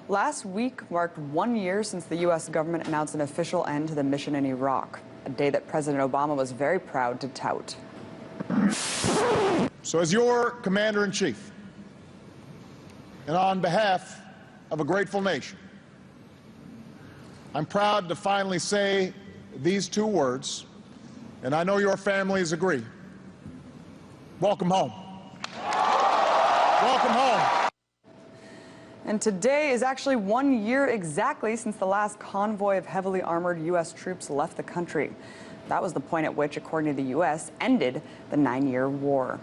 Last week marked 1 year since the U.S. government announced an official end to the mission in Iraq, a day that President Obama was very proud to tout. So as your Commander-in-Chief, and on behalf of a grateful nation, I'm proud to finally say these two words, and I know your families agree. Welcome home. Welcome home. And today is actually 1 year exactly since the last convoy of heavily armored U.S. troops left the country. That was the point at which, according to the U.S., ended the 9-year war.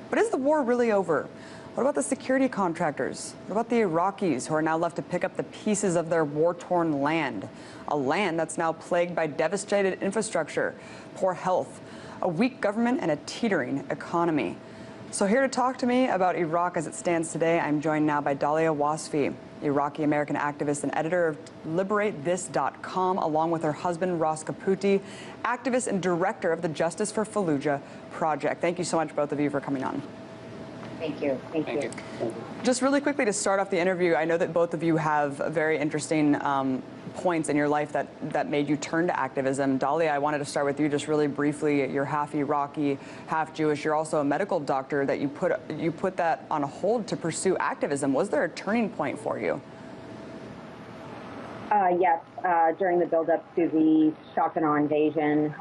But is the war really over? What about the security contractors? What about the Iraqis who are now left to pick up the pieces of their war-torn land? A land that's now plagued by devastated infrastructure, poor health, a weak government, and a teetering economy. So here to talk to me about Iraq as it stands today, I'm joined now by Dahlia Wasfi, Iraqi-American activist and editor of LiberateThis.com, along with her husband, Ross Caputi, activist and director of the Justice for Fallujah project. Thank you so much, both of you, for coming on. Thank you. Thank you. Just really quickly to start off the interview, I know that both of you have very interesting points in your life that made you turn to activism. Dahlia, I wanted to start with you just really briefly. You're half Iraqi, half Jewish. You're also a medical doctor that you put that on hold to pursue activism. Was there a turning point for you? Yes, during the build-up to the shock and awe invasion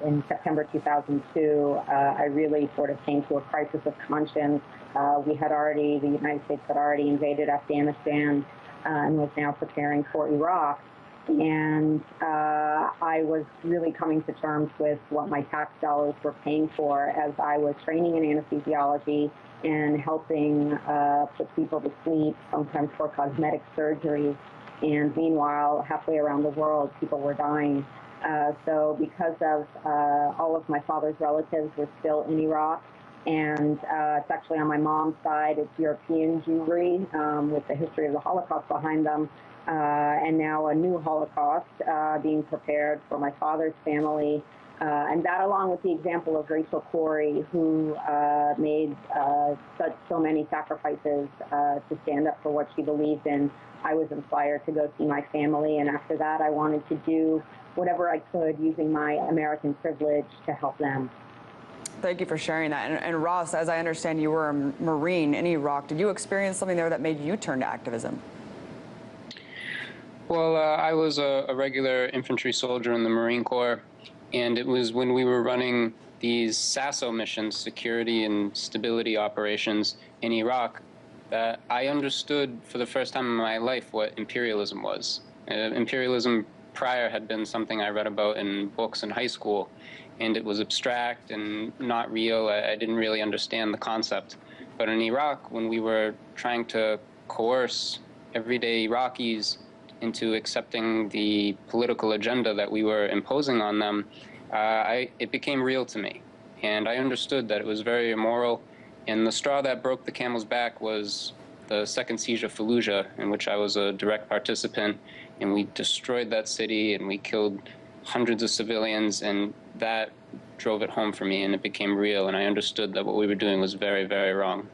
in September 2002, I really sort of came to a crisis of conscience. The United States had already invaded Afghanistan and was now preparing for Iraq. And I was really coming to terms with what my tax dollars were paying for as I was training in anesthesiology and helping put people to sleep, sometimes for cosmetic surgeries. And meanwhile, halfway around the world, people were dying. So because of all of my father's relatives were still in Iraq, and it's actually on my mom's side, it's European Jewry with the history of the Holocaust behind them, and now a new Holocaust being prepared for my father's family. And that, along with the example of Rachel Corrie, who made so many sacrifices to stand up for what she believed in, I was inspired to go see my family. And after that, I wanted to do whatever I could using my American privilege to help them. Thank you for sharing that. And Ross, as I understand, you were a Marine in Iraq. Did you experience something there that made you turn to activism? Well, I was a regular infantry soldier in the Marine Corps, and it was when we were running these SASO missions, security and stability operations in Iraq, that I understood for the first time in my life what imperialism was. Imperialism prior had been something I read about in books in high school, and it was abstract and not real. I didn't really understand the concept. But in Iraq, when we were trying to coerce everyday Iraqis into accepting the political agenda that we were imposing on them, it became real to me. And I understood that it was very immoral. And the straw that broke the camel's back was the second siege of Fallujah, in which I was a direct participant. And we destroyed that city, and we killed hundreds of civilians, and that drove it home for me, and it became real. And I understood that what we were doing was very, very wrong.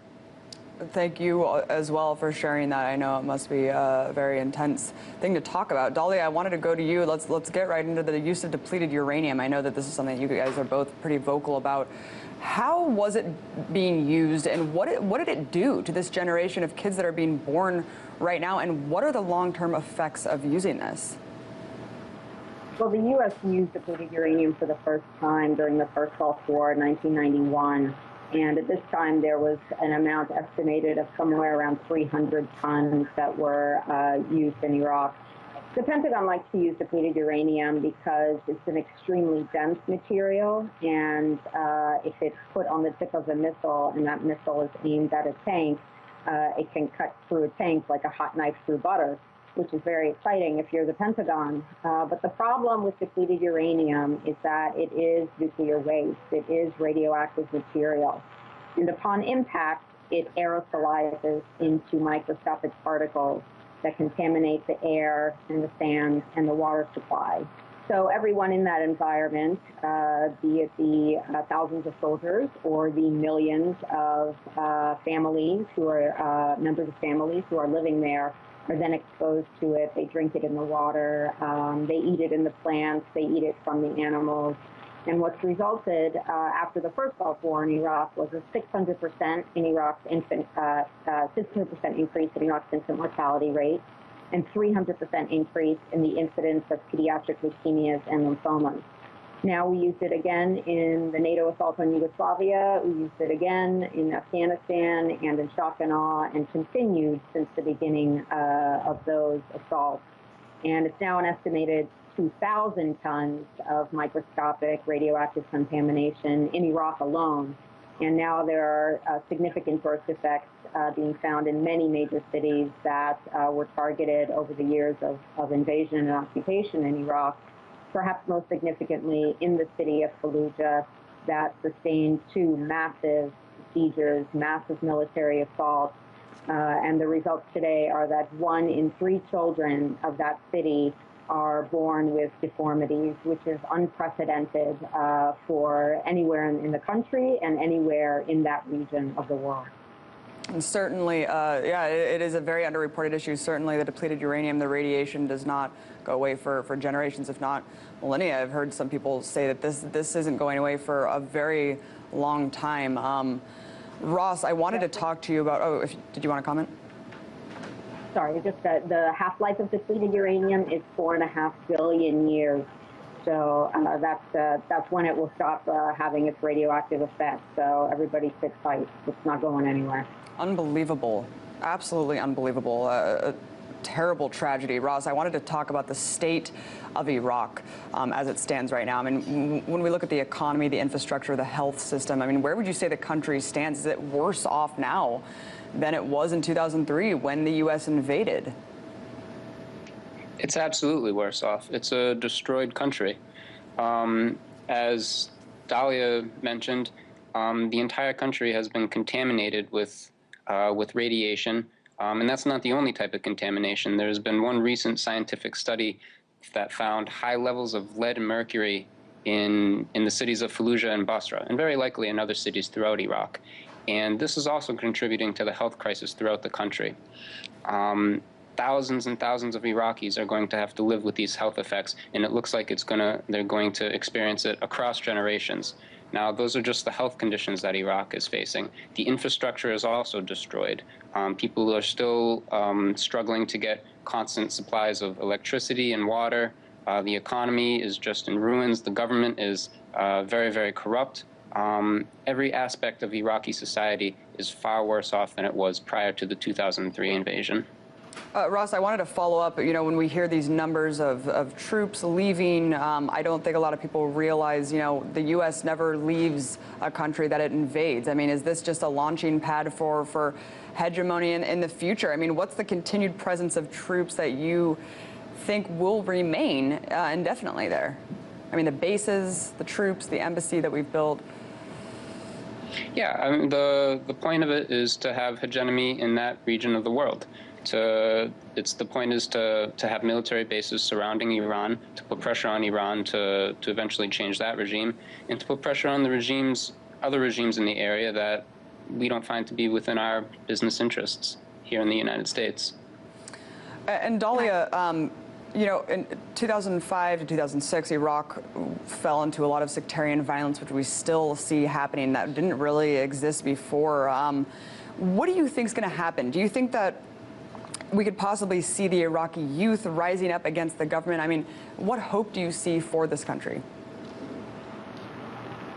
Thank you as well for sharing that. I know it must be a very intense thing to talk about. Dahlia, I wanted to go to you. Let's get right into the use of depleted uranium. I know that this is something you guys are both pretty vocal about. How was it being used, and what did it do to this generation of kids that are being born right now, and what are the long-term effects of using this? Well, the U.S. used depleted uranium for the first time during the first Gulf War in 1991. And at this time, there was an amount estimated of somewhere around 300 tons that were used in Iraq. The Pentagon likes to use depleted uranium because it's an extremely dense material, and if it's put on the tip of a missile and that missile is aimed at a tank, it can cut through a tank like a hot knife through butter, which is very exciting if you're the Pentagon. But the problem with depleted uranium is that it is nuclear waste. It is radioactive material. And upon impact, it aerosolizes into microscopic particles that contaminate the air and the sand and the water supply. So everyone in that environment, be it the thousands of soldiers or the millions of families who are members of families who are living there, are then exposed to it. They drink it in the water. They eat it in the plants. They eat it from the animals. And what's resulted after the first Gulf War in Iraq was a 600% in Iraq's 600% increase in Iraq's infant mortality rate, and 300% increase in the incidence of pediatric leukemias and lymphomas. Now we used it again in the NATO assault on Yugoslavia. We used it again in Afghanistan and in shock and awe, and continued since the beginning of those assaults. And it's now an estimated 2,000 tons of microscopic radioactive contamination in Iraq alone. And now there are significant birth defects being found in many major cities that were targeted over the years of invasion and occupation in Iraq. Perhaps most significantly in the city of Fallujah, that sustained 2 massive seizures, massive military assaults. And the results today are that 1 in 3 children of that city are born with deformities, which is unprecedented for anywhere in the country and anywhere in that region of the world. And certainly, yeah, it is a very underreported issue. Certainly the depleted uranium, the radiation does not go away for generations, if not millennia. I've heard some people say that this isn't going away for a very long time. Ross, I wanted to talk to you about, did you want to comment? Sorry, just that the half-life of depleted uranium is 4.5 billion years. So that's when it will stop having its radioactive effect. So everybody sit tight. It's not going anywhere. Unbelievable. Absolutely unbelievable. A terrible tragedy. Ross, I wanted to talk about the state of Iraq as it stands right now. I mean, when we look at the economy, the infrastructure, the health system, I mean, where would you say the country stands? Is it worse off now than it was in 2003 when the U.S. invaded? It's absolutely worse off. It's a destroyed country. As Dahlia mentioned, the entire country has been contaminated with radiation, and that's not the only type of contamination. There's been one recent scientific study that found high levels of lead and mercury in the cities of Fallujah and Basra, and very likely in other cities throughout Iraq. And this is also contributing to the health crisis throughout the country. Thousands and thousands of Iraqis are going to have to live with these health effects, and it looks like they're going to experience it across generations. Now, those are just the health conditions that Iraq is facing. The infrastructure is also destroyed. People are still struggling to get constant supplies of electricity and water. The economy is just in ruins. The government is very, very corrupt. Every aspect of Iraqi society is far worse off than it was prior to the 2003 invasion. Ross, I wanted to follow up. You know, when we hear these numbers of troops leaving, I don't think a lot of people realize, you know, the U.S. never leaves a country that it invades. I mean, is this just a launching pad for hegemony in the future? I mean, what's the continued presence of troops that you think will remain indefinitely there? I mean, the bases, the troops, the embassy that we've built. Yeah, I mean, the point of it is to have hegemony in that region of the world. The point is to have military bases surrounding Iran, to put pressure on Iran to eventually change that regime, and to put pressure on the other regimes in the area that we don't find to be within our business interests here in the United States. And Dahlia, you know, in 2005 to 2006, Iraq fell into a lot of sectarian violence, which we still see happening. That didn't really exist before. What do you think is going to happen? Do you think that we could possibly see the Iraqi youth rising up against the government? I mean, what hope do you see for this country?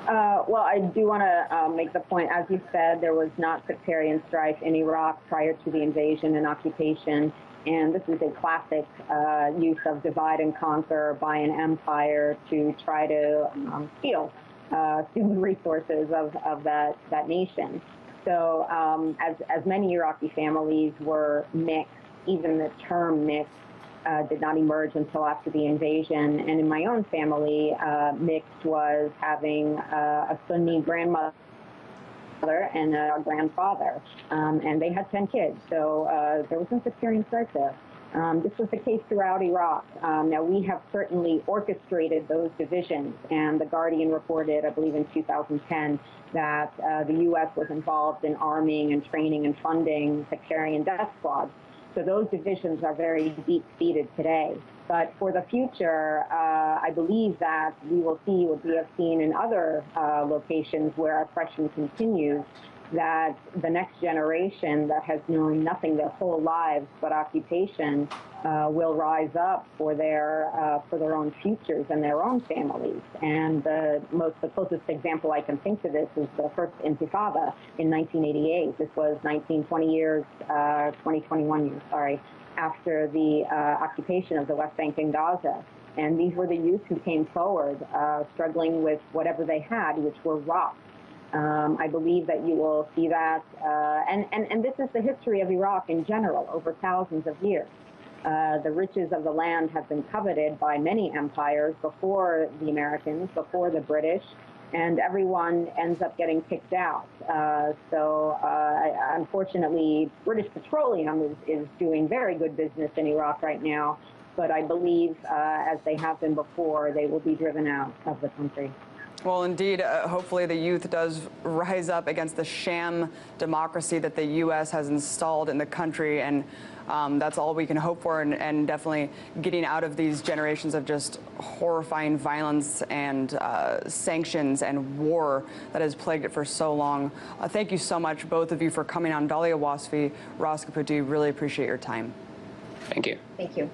Well, I do want to make the point, as you said, there was not sectarian strife in Iraq prior to the invasion and occupation. And this is a classic use of divide and conquer by an empire to try to steal the resources of that nation. So as many Iraqi families were mixed, even the term mixed did not emerge until after the invasion. And in my own family, mixed was having a Sunni grandmother and a grandfather, and they had 10 kids. So there was some sectarian strife there. This was the case throughout Iraq. Now, we have certainly orchestrated those divisions, and The Guardian reported, I believe in 2010, that the U.S. was involved in arming and training and funding sectarian death squads. So those divisions are very deep-seated today. But for the future, I believe that we will see what we have seen in other locations where oppression continues, that the next generation that has known nothing their whole lives but occupation will rise up for their own futures and their own families. And the closest example I can think to this is the first Intifada in 1988. This was 21 years, after the occupation of the West Bank and Gaza. And these were the youth who came forward, struggling with whatever they had, which were rocks. I believe that you will see that, and this is the history of Iraq in general over thousands of years. The riches of the land have been coveted by many empires before the Americans, before the British, and everyone ends up getting kicked out. Unfortunately, British Petroleum is doing very good business in Iraq right now, but I believe, as they have been before, they will be driven out of the country. Well, indeed, hopefully the youth does rise up against the sham democracy that the U.S. has installed in the country, and that's all we can hope for, and definitely getting out of these generations of just horrifying violence and sanctions and war that has plagued it for so long. Thank you so much, both of you, for coming on. Dahlia Wasfi, Caputi, really appreciate your time. Thank you. Thank you.